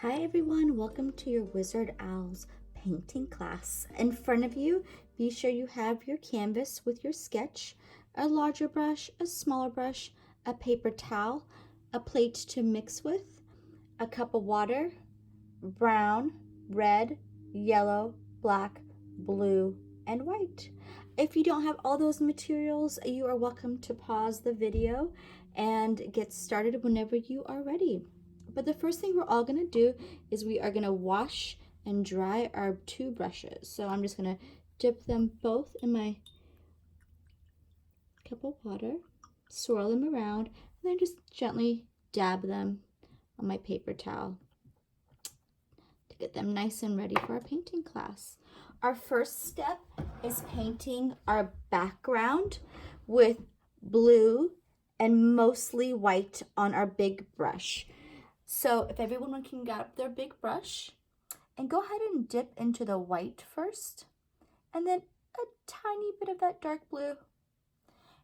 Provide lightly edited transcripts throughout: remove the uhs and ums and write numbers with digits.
Hi everyone, welcome to your Wizard Owls painting class. In front of you, be sure you have your canvas with your sketch, a larger brush, a smaller brush, a paper towel, a plate to mix with, a cup of water, brown, red, yellow, black, blue, and white. If you don't have all those materials, you are welcome to pause the video and get started whenever you are ready. But the first thing we're all going to do is we are going to wash and dry our two brushes. So I'm just going to dip them both in my cup of water, swirl them around, and then just gently dab them on my paper towel to get them nice and ready for our painting class. Our first step is painting our background with blue and mostly white on our big brush. So if everyone can grab their big brush and go ahead and dip into the white first, and then a tiny bit of that dark blue.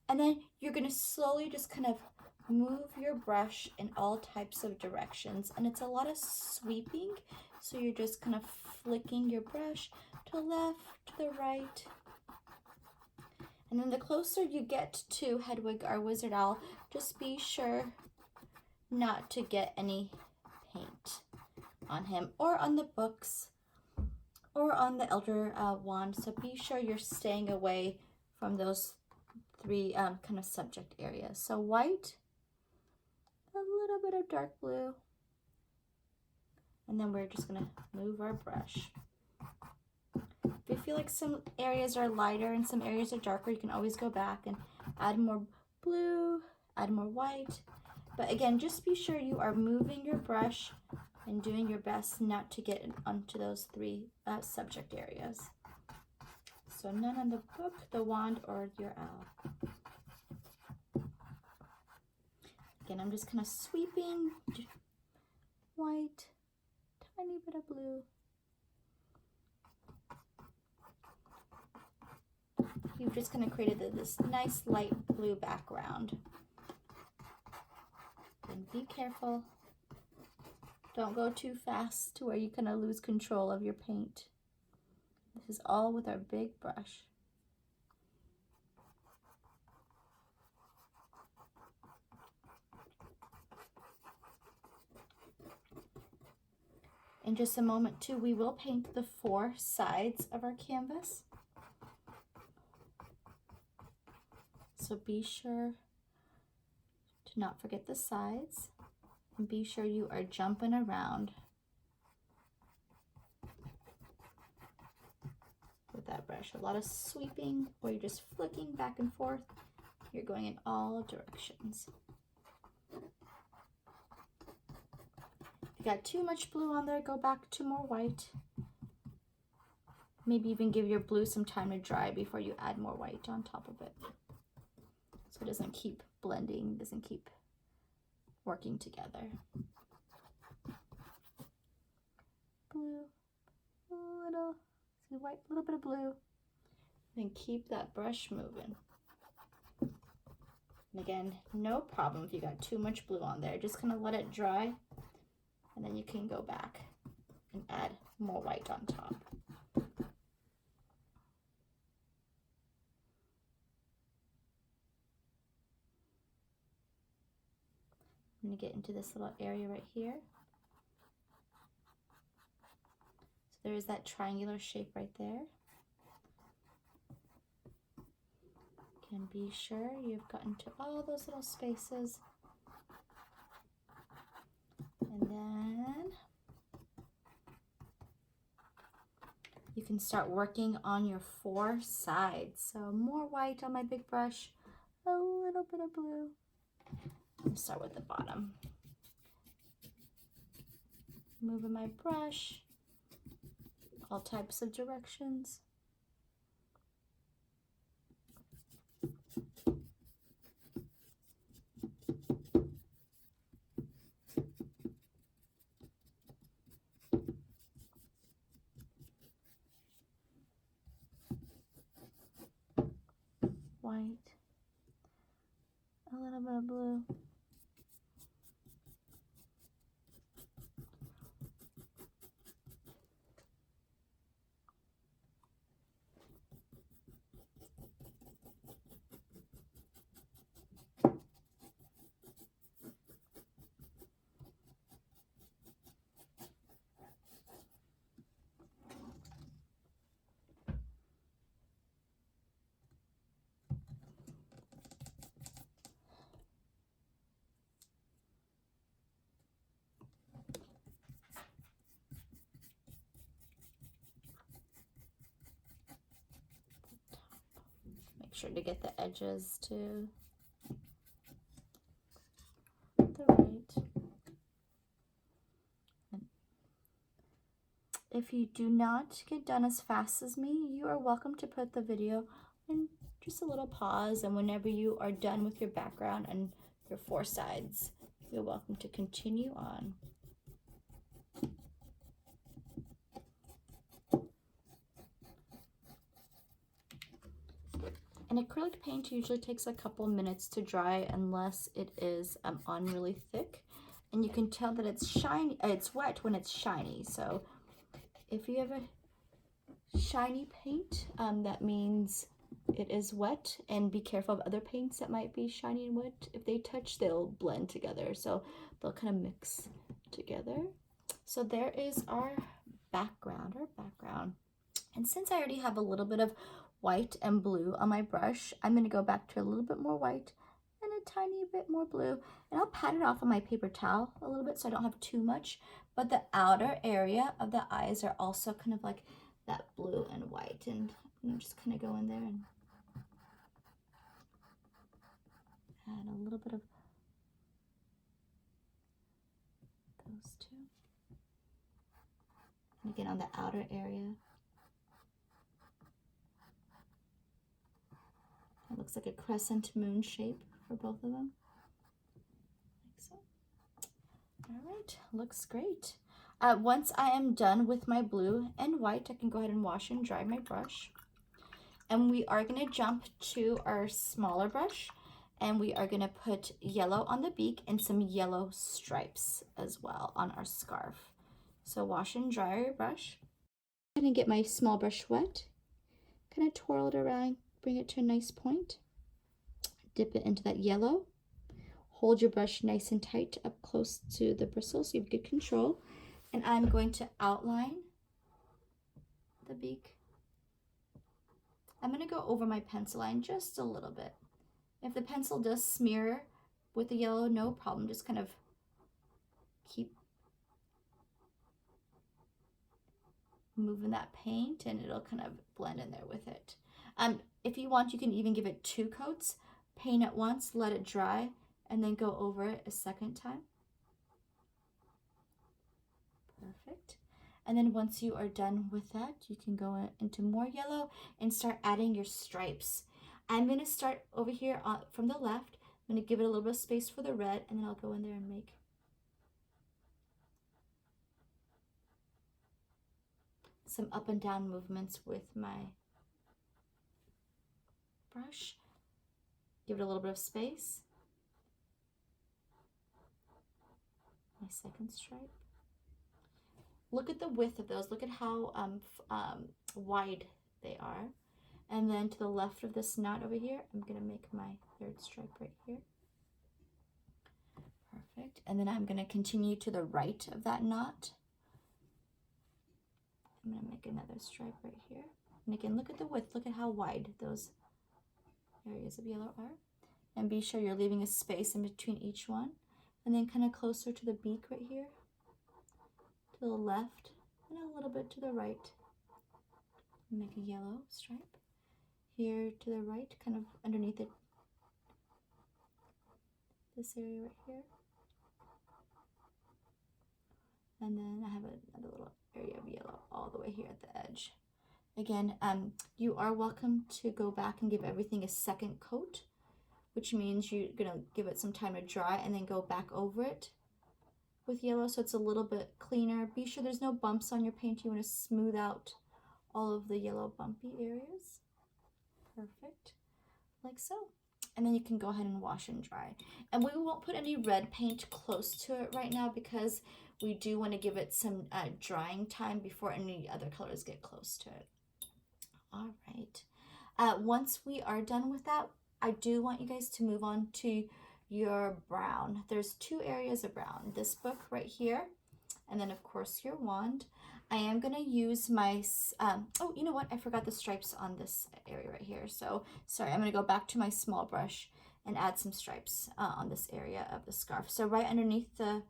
And then you're gonna slowly just kind of move your brush in all types of directions. And it's a lot of sweeping. So you're just kind of flicking your brush to the left, to the right. And then the closer you get to Hedwig, our wizard owl, just be sure not to get any paint on him or on the books or on the elder wand. So be sure you're staying away from those three kind of subject areas. So white, a little bit of dark blue, and then we're just gonna move our brush. If you feel like some areas are lighter and some areas are darker, you can always go back and add more blue, add more white. But again, just be sure you are moving your brush and doing your best not to get onto those three subject areas. So none on the book, the wand, or your owl. Again, I'm just kind of sweeping white, tiny bit of blue. You've just kind of created this nice light blue background. And be careful. Don't go too fast to where you kind of lose control of your paint. This is all with our big brush. In just a moment too, we will paint the four sides of our canvas. So be sure to not forget the sides, and be sure you are jumping around with that brush. A lot of sweeping where you're just flicking back and forth. You're going in all directions. If you got too much blue on there, go back to more white. Maybe even give your blue some time to dry before you add more white on top of it, so it doesn't keep blending, doesn't keep working together. Blue, little, see white, little bit of blue. Then keep that brush moving. And again, no problem if you got too much blue on there. Just kind of let it dry, and then you can go back and add more white on top. I'm going to get into this little area right here. So there is that triangular shape right there. Again, be sure you've gotten to all those little spaces. And then you can start working on your four sides. So more white on my big brush, a little bit of blue. Let's start with the bottom. Moving my brush, all types of directions. White, a little bit of blue. sure to get the edges to the right. If you do not get done as fast as me, you are welcome to put the video in just a little pause, and whenever you are done with your background and your 4 sides, you're welcome to continue on. An acrylic paint usually takes a couple minutes to dry unless it is on really thick, and you can tell that it's shiny, it's wet when it's shiny. So if you have a shiny paint, that means it is wet, and be careful of other paints that might be shiny and wet. If they touch, they'll blend together, so they'll kind of mix together. So there is our background, and since I already have a little bit of white and blue on my brush, I'm going to go back to a little bit more white and a tiny bit more blue, and I'll pat it off on my paper towel a little bit so I don't have too much, but the outer area of the eyes are also kind of like that blue and white, and I'm just kind of go in there and add a little bit of those two. And again on the outer area. It looks like a crescent moon shape for both of them, like so. All right, looks great. Once I am done with my blue and white, I can go ahead and wash and dry my brush. And we are going to jump to our smaller brush, and we are going to put yellow on the beak and some yellow stripes as well on our scarf. So wash and dry your brush. I'm going to get my small brush wet, kind of twirl it around, bring it to a nice point, dip it into that yellow, hold your brush nice and tight up close to the bristles so you have good control, and I'm going to outline the beak. I'm going to go over my pencil line just a little bit. If the pencil does smear with the yellow, no problem, just kind of keep moving that paint and it'll kind of blend in there with it. If you want, you can even give it 2 coats, paint it once, let it dry, and then go over it a second time. Perfect. And then once you are done with that, you can go into more yellow and start adding your stripes. I'm going to start over here from the left. I'm going to give it a little bit of space for the red, and then I'll go in there and make some up and down movements with my brush. Give it a little bit of space. My second stripe. Look at the width of those. Look at how wide they are. And then to the left of this knot over here, I'm going to make my 3rd stripe right here. Perfect. And then I'm going to continue to the right of that knot. I'm going to make another stripe right here. And again, look at the width. Look at how wide those areas of yellow are. And be sure you're leaving a space in between each one. And then kind of closer to the beak right here, to the left, and a little bit to the right. Make a yellow stripe. Here to the right, kind of underneath it, this area right here. And then I have another little area of yellow all the way here at the edge. Again, you are welcome to go back and give everything a second coat, which means you're going to give it some time to dry and then go back over it with yellow so it's a little bit cleaner. Be sure there's no bumps on your paint. You want to smooth out all of the yellow bumpy areas. Perfect, like so. And then you can go ahead and wash and dry. And we won't put any red paint close to it right now because we do want to give it some drying time before any other colors get close to it. All right. Once we are done with that, I do want you guys to move on to your brown. There's 2 areas of brown. This book right here, and then of course your wand. I am going to use my, oh, you know what? I forgot the stripes on this area right here. So, sorry, I'm going to go back to my small brush and add some stripes on this area of the scarf. So right underneath the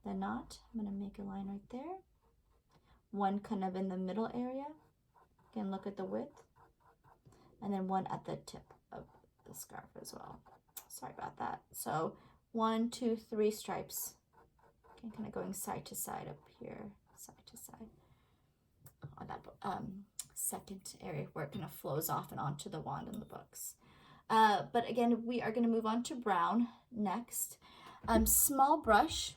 knot, I'm going to make a line right there. One kind of in the middle area. Again, look at the width. and then one at the tip of the scarf as well. Sorry about that. So 1, 2, 3 stripes. Okay, kind of going side to side up here, side to side on that second area where it kind of flows off and onto the wand in the books. But again, we are going to move on to brown next. Small brush,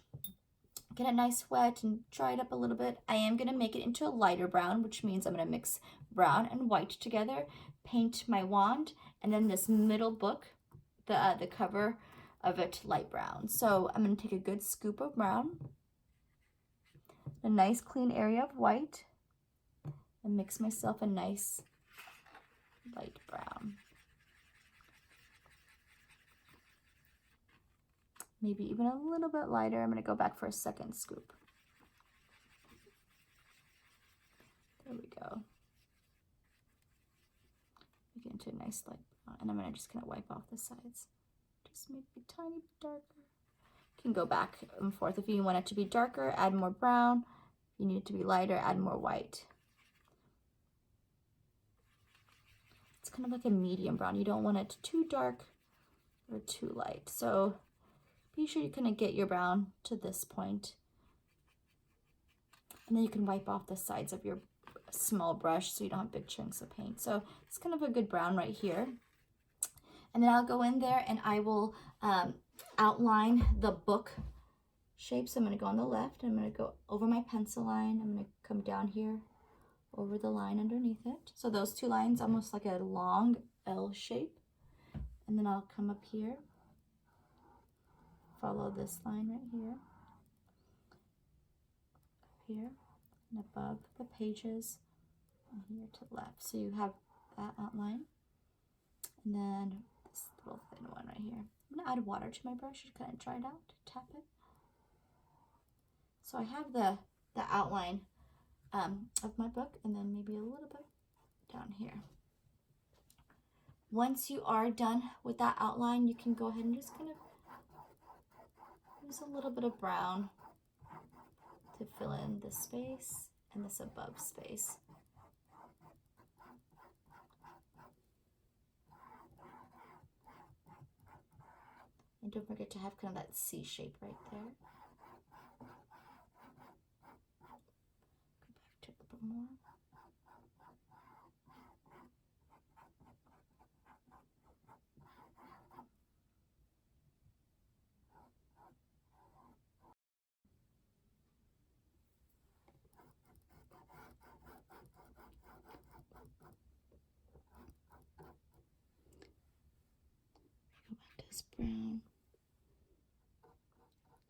get it nice wet and dry it up a little bit. I am going to make it into a lighter brown, which means I'm going to mix brown and white together, paint my wand, and then this middle book, the cover of it, light brown. So I'm going to take a good scoop of brown, a nice clean area of white, and mix myself a nice light brown. Maybe even a little bit lighter. I'm going to go back for a second scoop. There we go. Make it into a nice light brown. And I'm going to just kind of wipe off the sides. Just make it a tiny bit darker. You can go back and forth. If you want it to be darker, add more brown. If you need it to be lighter, add more white. It's kind of like a medium brown. You don't want it too dark or too light. So be sure you kind of get your brown to this point. And then you can wipe off the sides of your small brush so you don't have big chunks of paint. So it's kind of a good brown right here. And then I'll go in there and I will outline the book shape. So I'm going to go on the left. I'm going to go over my pencil line. I'm going to come down here over the line underneath it. So those two lines, almost like a long L shape. And then I'll come up here. Follow this line right here, here, and above the pages, and here to the left. So you have that outline, and then this little thin one right here. I'm going to add water to my brush to kind of dry it out, tap it. So I have the outline of my book, and then maybe a little bit down here. Once you are done with that outline, you can go ahead and just kind of use a little bit of brown to fill in this space and this above space. And don't forget to have kind of that C shape right there. Go back to a little bit more. Go back to this brown.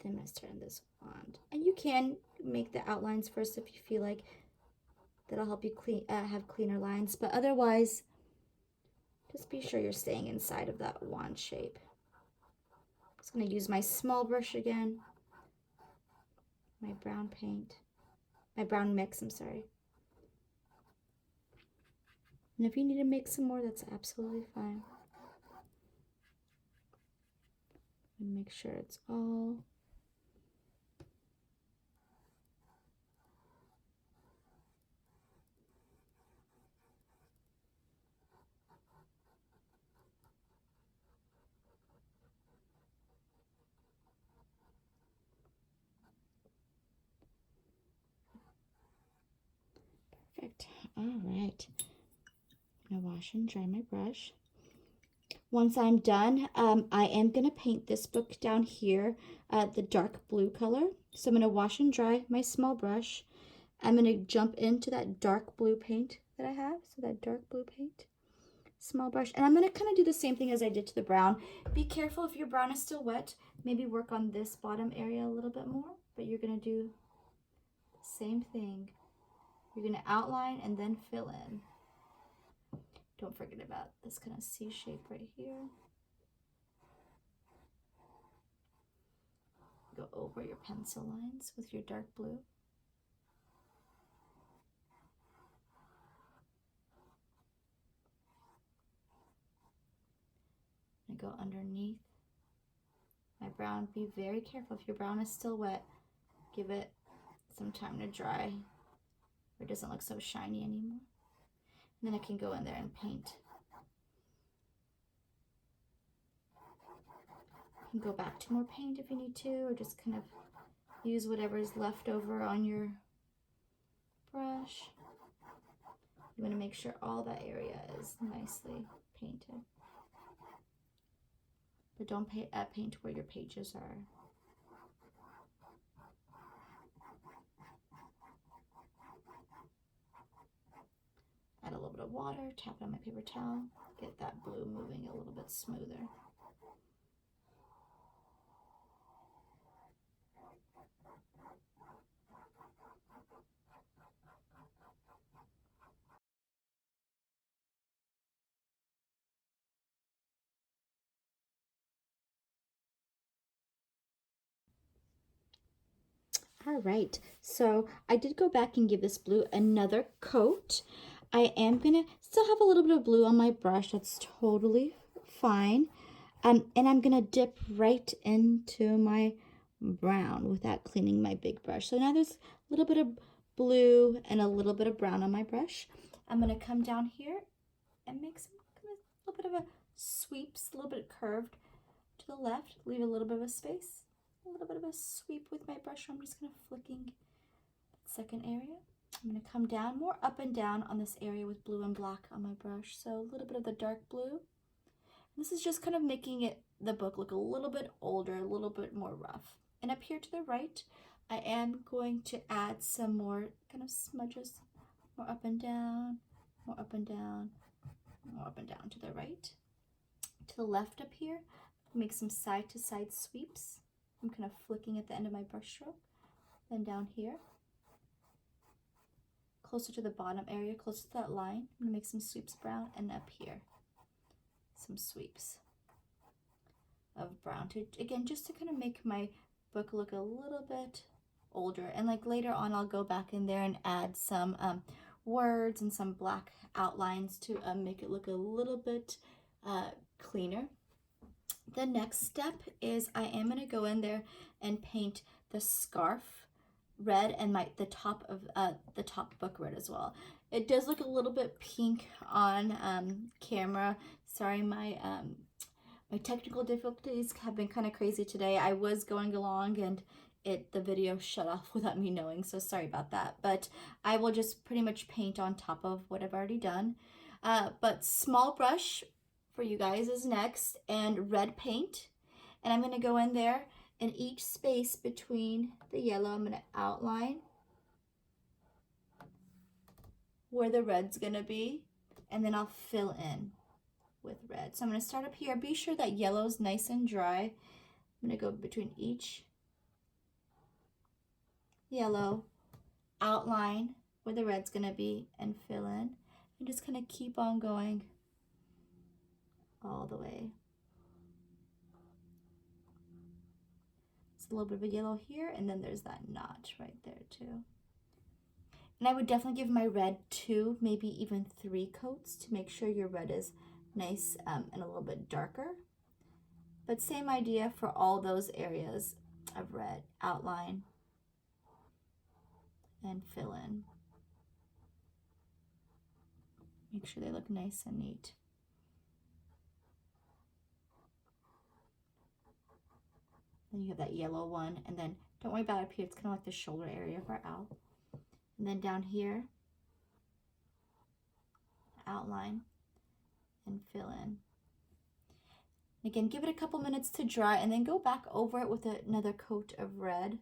Then I'm going to turn this wand. And you can make the outlines first if you feel like that'll help you have cleaner lines. But otherwise, just be sure you're staying inside of that wand shape. I'm just going to use my small brush again. My brown paint. My brown mix, I'm sorry. And if you need to make some more, that's absolutely fine. And make sure it's all perfect. All right. I'm gonna wash and dry my brush. Once I'm done, I am gonna paint this book down here the dark blue color. So I'm gonna wash and dry my small brush. I'm gonna jump into that dark blue paint that I have. So that dark blue paint, small brush. And I'm gonna kind of do the same thing as I did to the brown. Be careful if your brown is still wet. Maybe work on this bottom area a little bit more, but you're gonna do the same thing. You're gonna outline and then fill in. Don't forget about this kind of C shape right here. Go over your pencil lines with your dark blue. And go underneath my brown. Be very careful if your brown is still wet. Give it some time to dry, or it doesn't look so shiny anymore. And then I can go in there and paint can go back to more paint if you need to, or just kind of use whatever's left over on your brush. You want to make sure all that area is nicely painted. But don't paint where your pages are. Add a little bit of water, tap it on my paper towel, get that blue moving a little bit smoother. All right, so I did go back and give this blue another coat. I am gonna still have a little bit of blue on my brush. That's totally fine. And I'm gonna dip right into my brown without cleaning my big brush. So now there's a little bit of blue and a little bit of brown on my brush. I'm gonna come down here and make some a little bit of a sweeps, a little bit curved to the left, leave a little bit of a space. A little bit of a sweep with my brush. I'm just kind of flicking that second area. I'm going to come down more up and down on this area with blue and black on my brush. So a little bit of the dark blue. This is just kind of making the book look a little bit older, a little bit more rough. And up here to the right, I am going to add some more kind of smudges. More up and down, more up and down, more up and down to the right. To the left up here, make some side to side sweeps. I'm kind of flicking at the end of my brush stroke. Then down here, closer to the bottom area, closer to that line, I'm going to make some sweeps brown, and up here, some sweeps of brown. Again, just to kind of make my book look a little bit older. And like later on, I'll go back in there and add some words and some black outlines to make it look a little bit cleaner. The next step is I am going to go in there and paint the scarf red and the top of the top book red as well. It does look a little bit pink on camera. Sorry, my technical difficulties have been kind of crazy today. I was going along and the video shut off without me knowing, so sorry about that. But I will just pretty much paint on top of what I've already done. But small brush for you guys is next, and red paint. And I'm going to go in there, and each space between the yellow, I'm going to outline where the red's going to be, and then I'll fill in with red. So I'm going to start up here. Be sure that yellow's nice and dry. I'm going to go between each yellow, outline where the red's going to be, and fill in, and just kind of keep on going all the way. It's a little bit of a yellow here, and then there's that notch right there too. And I would definitely give my red 2, maybe even 3 coats to make sure your red is nice and a little bit darker. But same idea for all those areas of red. Outline and fill in. Make sure they look nice and neat. Then you have that yellow one, and then don't worry about up here. It's kind of like the shoulder area of our owl. And then down here, outline and fill in. Again, give it a couple minutes to dry, and then go back over it with another coat of red.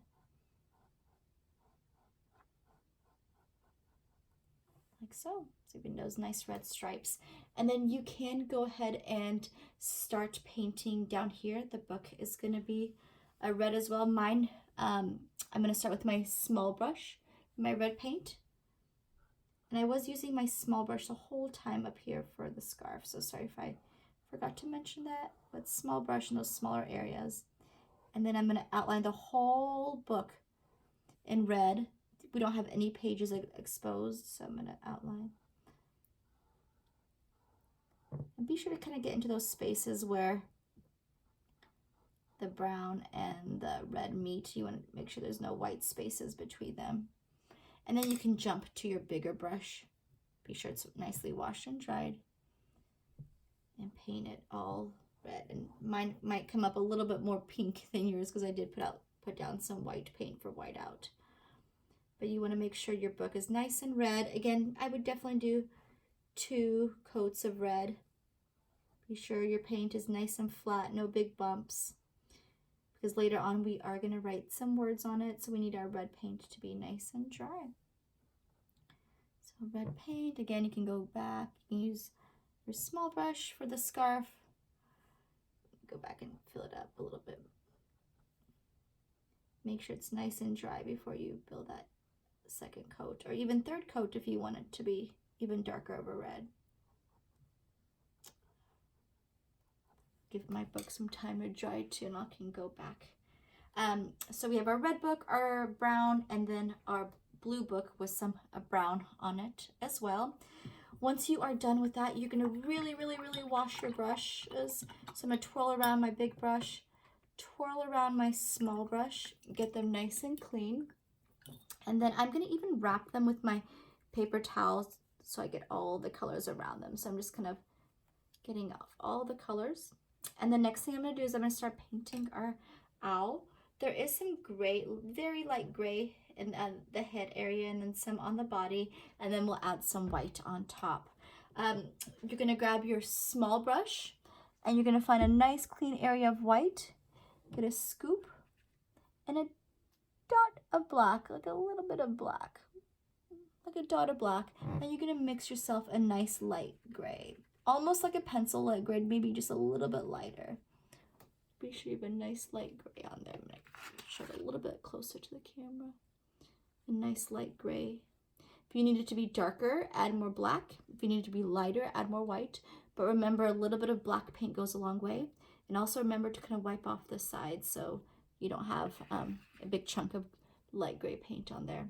Like so. So even those nice red stripes. And then you can go ahead and start painting down here. The book is going to be a red as well. Mine, I'm going to start with my small brush, my red paint. And I was using my small brush the whole time up here for the scarf. So sorry if I forgot to mention that. But small brush in those smaller areas. And then I'm going to outline the whole book in red. We don't have any pages exposed, so I'm going to outline. And be sure to kind of get into those spaces where the brown and the red meet. You want to make sure there's no white spaces between them. And then you can jump to your bigger brush. Be sure it's nicely washed and dried. And paint it all red, and mine might come up a little bit more pink than yours because I did put down some white paint for whiteout. But you want to make sure your book is nice and red. Again, I would definitely do 2 coats of red. Be sure your paint is nice and flat, no big bumps, because later on we are going to write some words on it, so we need our red paint to be nice and dry. So red paint, again, you can go back, you can use your small brush for the scarf. Go back and fill it up a little bit. Make sure it's nice and dry before you build that second coat, or even third coat if you want it to be even darker of a red. Give my book some time to dry too, and I can go back. So we have our red book, our brown, and then our blue book with some brown on it as well. Once you are done with that, you're going to really wash your brushes. So I'm going to twirl around my big brush, twirl around my small brush, get them nice and clean. And then I'm going to even wrap them with my paper towels so I get all the colors around them. So I'm just kind of getting off all the colors. And the next thing I'm going to do is I'm going to start painting our owl. There is some gray, very light gray in the head area, and then some on the body, and then we'll add some white on top. You're going to grab your small brush, and you're going to find a nice clean area of white. Get a scoop and a dot of black, like a little bit of black, like a dot of black, and you're going to mix yourself a nice light gray, almost like a pencil light gray, maybe just a little bit lighter. Be sure you have a nice light gray on there. I'm going to show it a little bit closer to the camera. A nice light gray. If you need it to be darker, add more black. If you need it to be lighter, add more white. But remember, a little bit of black paint goes a long way. And also remember to kind of wipe off the sides so you don't have a big chunk of light gray paint on there.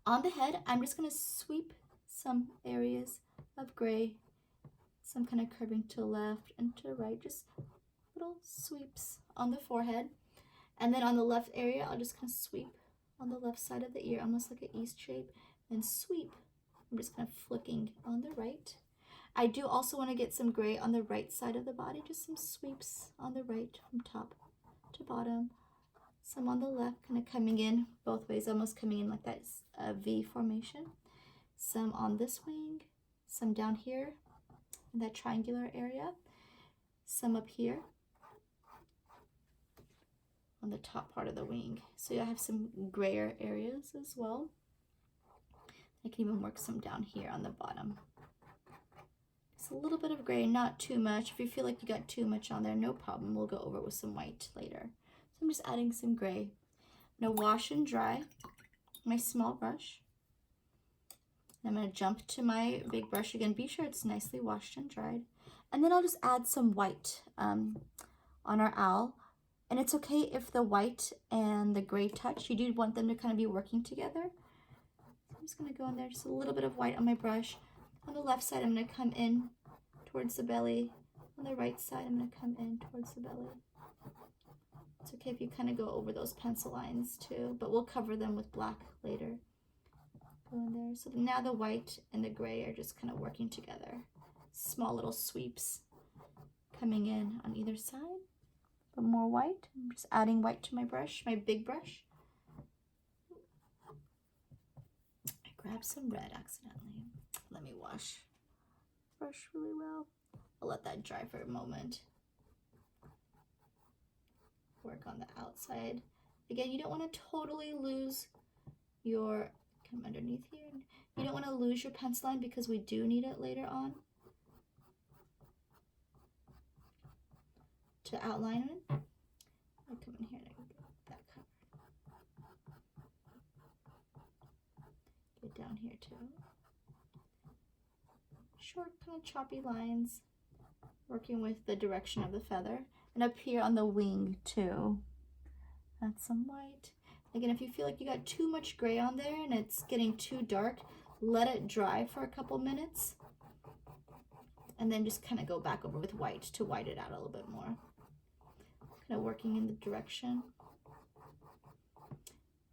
On the head, I'm just going to sweep some areas of gray, some kind of curving to the left and to the right, just little sweeps on the forehead. And then on the left area, I'll just kind of sweep on the left side of the ear, almost like an East shape, and sweep. I'm just kind of flicking on the right. I do also want to get some gray on the right side of the body, just some sweeps on the right from top to bottom. Some on the left, kind of coming in both ways, almost coming in like that V formation. Some on this wing, some down here in that triangular area, some up here on the top part of the wing. So you'll have some grayer areas as well. I can even work some down here on the bottom. It's a little bit of gray, not too much. If you feel like you got too much on there, no problem. We'll go over it with some white later. So I'm just adding some gray. I'm gonna wash and dry my small brush. I'm gonna jump to my big brush again. Be sure it's nicely washed and dried. And then I'll just add some white on our owl. And it's okay if the white and the gray touch. You do want them to kind of be working together. So I'm just going to go in there, just a little bit of white on my brush. On the left side, I'm going to come in towards the belly. On the right side, I'm going to come in towards the belly. It's okay if you kind of go over those pencil lines too, but we'll cover them with black later. Go in there. So now the white and the gray are just kind of working together. Small little sweeps coming in on either side. But more white. I'm just adding white to my brush, my big brush. I grabbed some red accidentally. Let me wash the brush really well. I'll let that dry for a moment. Work on the outside. Again, you don't want to totally lose your, come underneath here. You don't want to lose your pencil line because we do need it later on to outline it. I'll come in here and get that covered. Get down here too. Short, kind of choppy lines, working with the direction of the feather. And up here on the wing too. Add some white. Again, if you feel like you got too much gray on there and it's getting too dark, let it dry for a couple minutes. And then just kind of go back over with white to white it out a little bit more. Kind of working in the direction.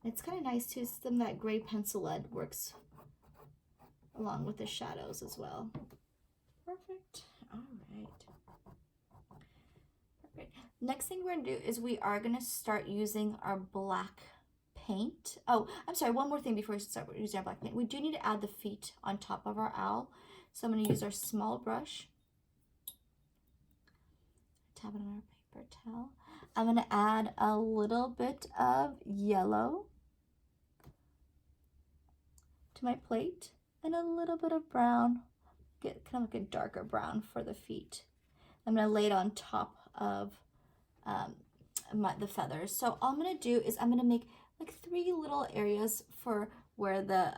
It's kind of nice too, some of that gray pencil lead works along with the shadows as well. Perfect. All right. Next thing we're gonna do is we are gonna start using our black paint. Oh, I'm sorry, one more thing before we start using our black paint. We do need to add the feet on top of our owl. So I'm gonna use our small brush. Tap it on our paper towel. I'm gonna add a little bit of yellow to my plate and a little bit of brown, get kind of like a darker brown for the feet. I'm gonna lay it on top of the feathers. So all I'm gonna do is I'm gonna make like 3 little areas for where the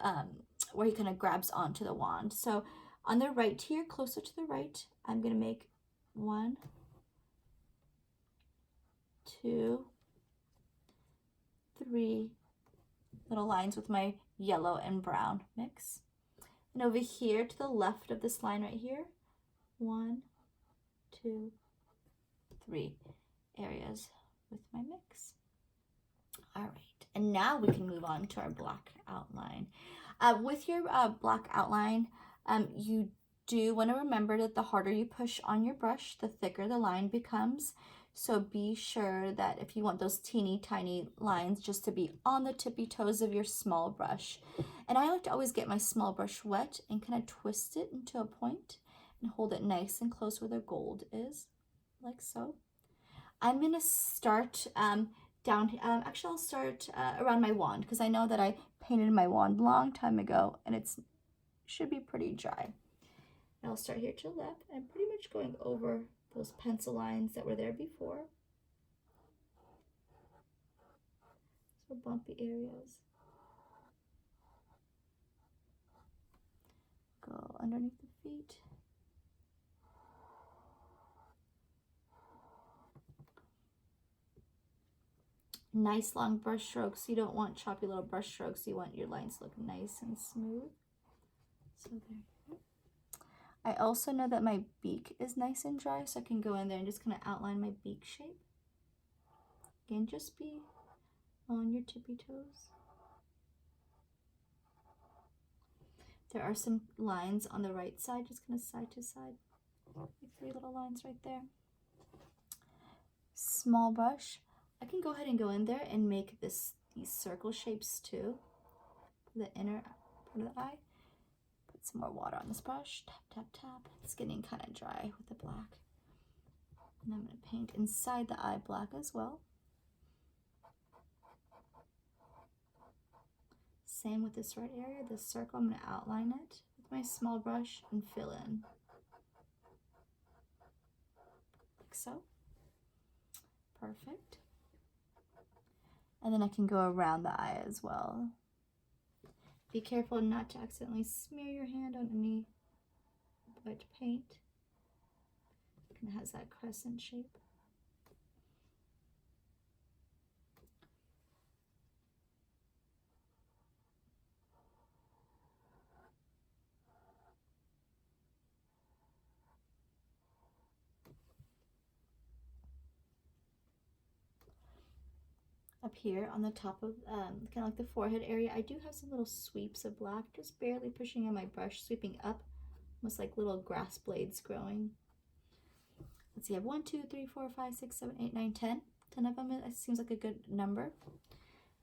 where he kind of grabs onto the wand. So on the right here, closer to the right, I'm gonna make 1, 2, 3 little lines with my yellow and brown mix. And over here to the left of this line right here, 1, 2, 3 areas with my mix. All right, and now we can move on to our black outline. With your black outline, you do want to remember that the harder you push on your brush, the thicker the line becomes. So be sure that if you want those teeny tiny lines just to be on the tippy toes of your small brush. And I like to always get my small brush wet and kind of twist it into a point and hold it nice and close where the gold is, like so. I'm gonna start down, actually I'll start around my wand because I know that I painted my wand a long time ago and it's should be pretty dry. And I'll start here to the left. I'm pretty much going over those pencil lines that were there before. So bumpy areas. Go underneath the feet. Nice long brush strokes. You don't want choppy little brush strokes. You want your lines to look nice and smooth. So there you go. I also know that my beak is nice and dry, so I can go in there and just kind of outline my beak shape. Again, just be on your tippy toes. There are some lines on the right side, just kind of side to side. Like 3 little lines right there. Small brush. I can go ahead and go in there and make these circle shapes too for the inner part of the eye. Put some more water on this brush. Tap, tap, tap. It's getting kind of dry with the black. And I'm going to paint inside the eye black as well. Same with this red area, this circle. I'm going to outline it with my small brush and fill in. Like so. Perfect. And then I can go around the eye as well. Be careful not to accidentally smear your hand on any wet paint. It kind of has that crescent shape. Up here on the top of kind of like the forehead area, I do have some little sweeps of black, just barely pushing on my brush, sweeping up, almost like little grass blades growing. Let's see, I have 1, 2, 3, 4, 5, 6, 7, 8, 9, 10. 10 of them, it seems like a good number.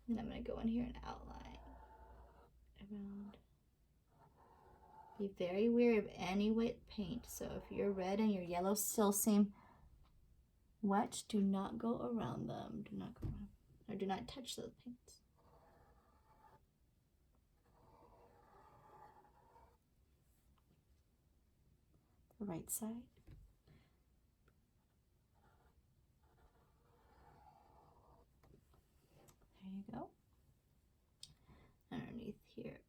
And I'm going to go in here and outline around. Be very wary of any wet paint. So if your red and your yellow still seem wet, do not go around them. Do not go around. Or do not touch those paints. The right side. There you go. Underneath here.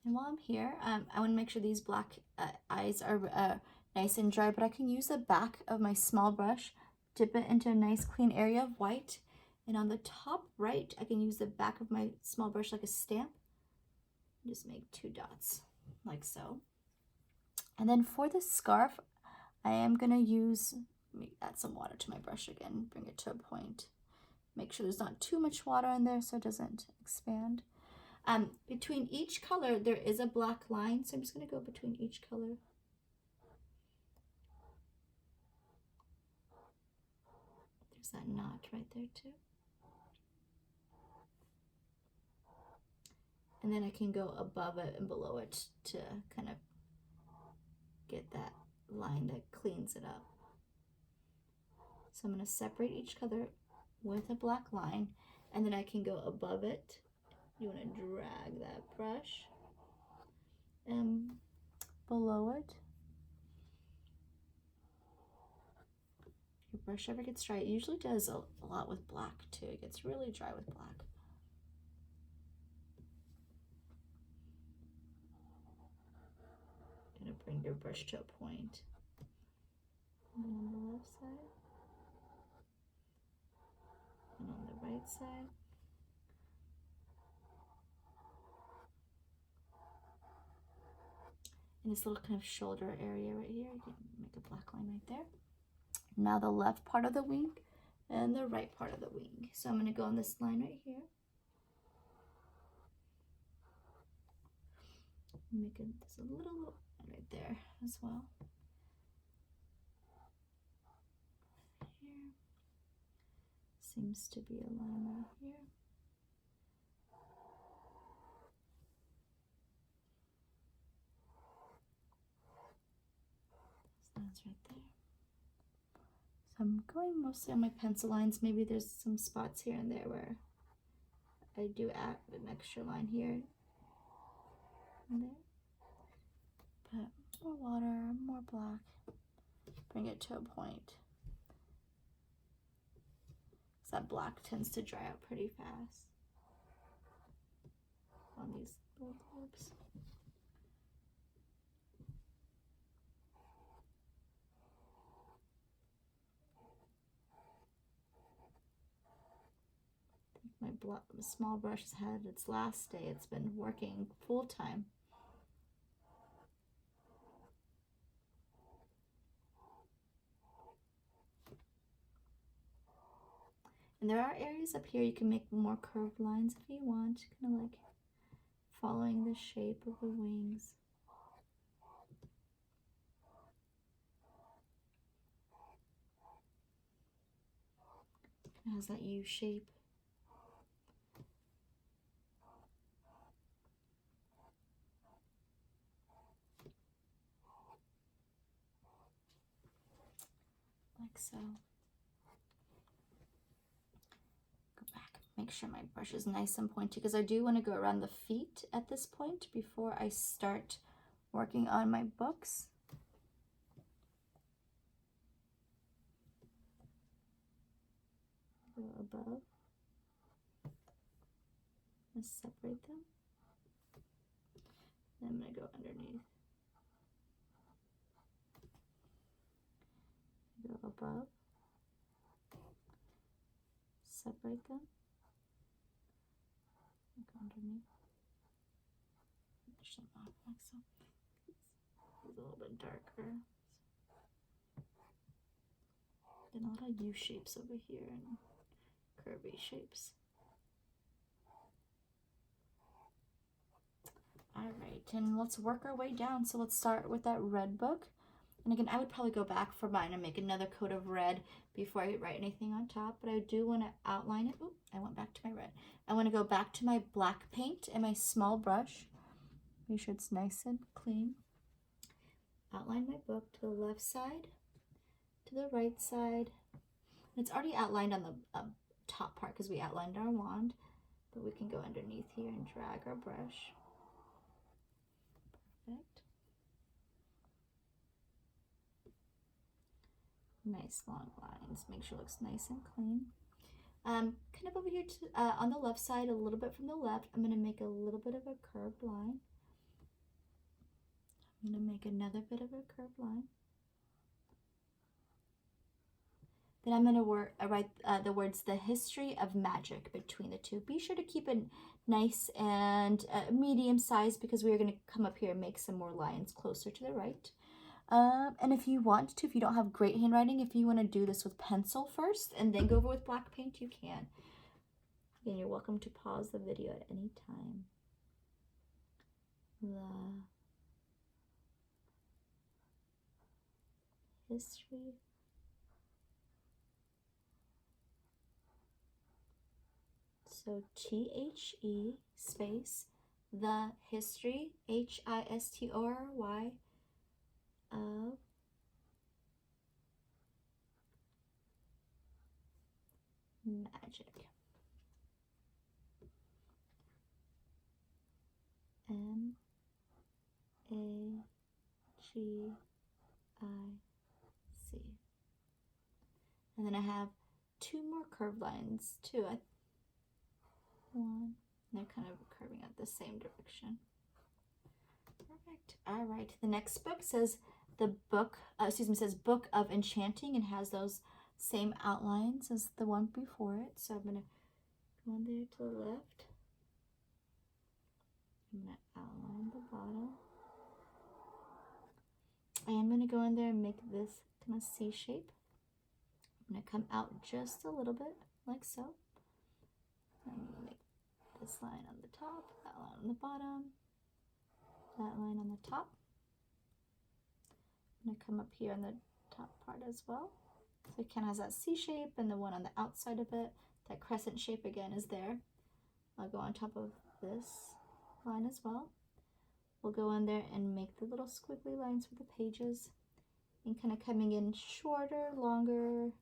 And while I'm here, I want to make sure these black eyes are nice and dry, but I can use the back of my small brush, dip it into a nice clean area of white, and on the top right, I can use the back of my small brush like a stamp, and just make 2 dots, like so. And then for the scarf, I am going to use, let me add some water to my brush again, bring it to a point. Make sure there's not too much water in there so it doesn't expand. Between each color, there is a black line, so I'm just going to go between each color. There's that knot right there too. And then I can go above it and below it to kind of get that line that cleans it up. So I'm going to separate each color with a black line, and then I can go above it. You want to drag that brush and below it. If your brush ever gets dry, it usually does a lot with black too. It gets really dry with black. You're going to bring your brush to a point. And on the left side. And on the right side. In this little kind of shoulder area right here, you can make a black line right there. Now the left part of the wing and the right part of the wing. So I'm going to go on this line right here. Make this a little line right there as well. Here. Seems to be a line right here. That's right there. So I'm going mostly on my pencil lines. Maybe there's some spots here and there where I do add an extra line here and there. But more water, more black. Bring it to a point. So that black tends to dry out pretty fast on these little globes. My small brush has had its last day. It's been working full time. And there are areas up here you can make more curved lines if you want, kind of like following the shape of the wings. It has that U shape. Like so. Go back, make sure my brush is nice and pointy because I do want to go around the feet at this point before I start working on my books. Go above. Just separate them. Then I'm going to go underneath. Go above. Separate them. Go underneath. Finish them off like so. It's a little bit darker. And a lot of U shapes over here and curvy shapes. Alright, and let's work our way down. So let's start with that red book. And again, I would probably go back for mine and make another coat of red before I write anything on top. But I do want to outline it. Oop, I went back to my red. I want to go back to my black paint and my small brush. Make sure it's nice and clean. Outline my book to the left side, to the right side. It's already outlined on the top part because we outlined our wand. But we can go underneath here and drag our brush. Perfect. Nice long lines. Make sure it looks nice and clean. Kind of over here to, on the left side, a little bit from the left, I'm going to make a little bit of a curved line. I'm going to make another bit of a curved line. Then I'm going to write the words, "The History of Magic," between the two. Be sure to keep it nice and medium size because we are going to come up here and make some more lines closer to the right. And if you want to, if you don't have great handwriting, if you want to do this with pencil first and then go over with black paint, you can. Again, you're welcome to pause the video at any time. The history So THE space the history, HISTORY of magic. MAGIC. And then I have two more curved lines too. One, they're kind of curving out the same direction. Perfect. All right. The next book says says Book of Enchanting, and has those same outlines as the one before it. So I'm gonna go on there to the left. I'm gonna outline the bottom. I am gonna go in there and make this kind of C shape. I'm gonna come out just a little bit, like so. I'm gonna make this line on the top, that line on the bottom, that line on the top. I'm gonna come up here on the top part as well. So it kind of has that C shape, and the one on the outside of it, that crescent shape again is there. I'll go on top of this line as well. We'll go in there and make the little squiggly lines for the pages, and kind of coming in shorter, longer.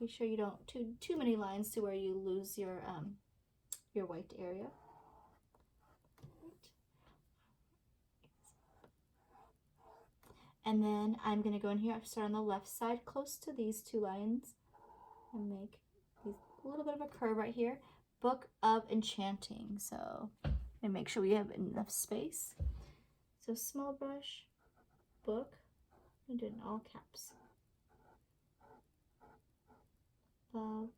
Be sure you don't too many lines to where you lose your white area. And then I'm going to go in here, start on the left side close to these two lines, and make these, a little bit of a curve right here. Book of Enchanting. So and make sure we have enough space. So small brush, book, and do it in all caps. Of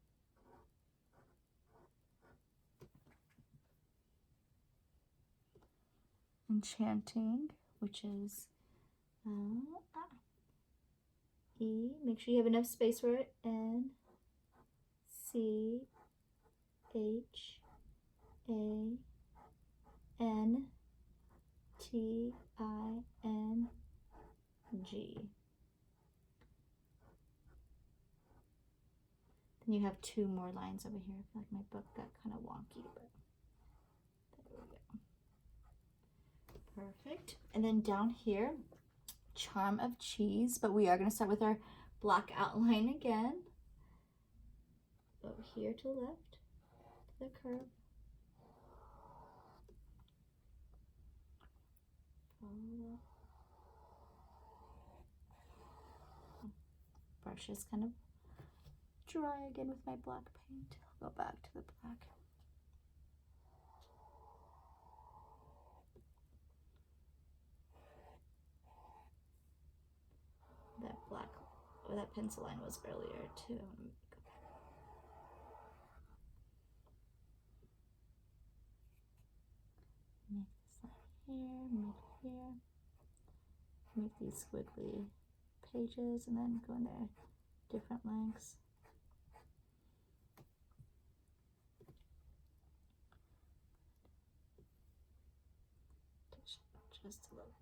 Enchanting, which is E. Make sure you have enough space for it. N C H A N T I N G. Then you have two more lines over here. I feel like my book got kind of wonky, but there we go. Perfect. And then down here, Charm of Cheese, but we are going to start with our black outline again. Over here to the left, to the curve. Follow. Brush is kind of dry again with my black paint. I'll go back to the black. That black, or that pencil line was earlier too. Make this line here, make here. Make these squiggly pages, and then go in there different lengths. Just a little bit.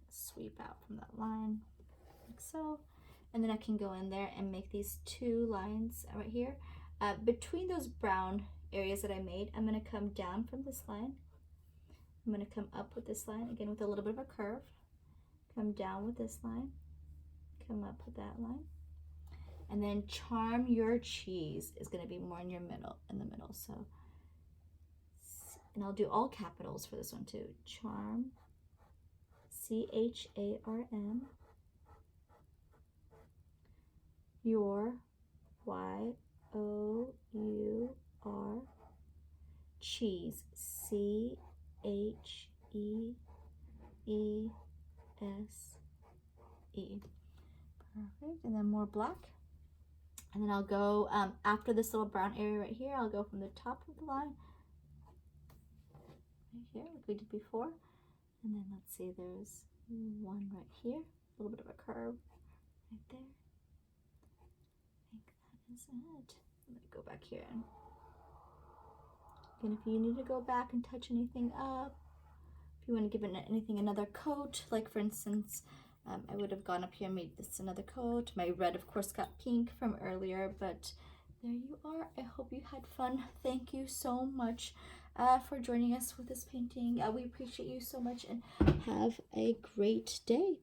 Sweep out from that line like so, and then I can go in there and make these two lines right here. Between those brown areas that I made, I'm going to come down from this line. I'm going to come up with this line again with a little bit of a curve, come down with this line, come up with that line, and then Charm Your Cheese is going to be more in the middle. So, and I'll do all capitals for this one too. Charm, CHARM, Your, YOUR, Cheese, CHEESE. Perfect. And then more black. And then I'll go after this little brown area right here, I'll go from the top of the line right here like we did before. And then let's see, there's one right here, a little bit of a curve right there. I think that is it. I'm gonna go back here, and if you need to go back and touch anything up, if you want to give anything another coat, like for instance, I would have gone up here and made this another coat. My red, of course, got pink from earlier, but there you are. I hope you had fun. Thank you so much for joining us with this painting. We appreciate you so much and have a great day.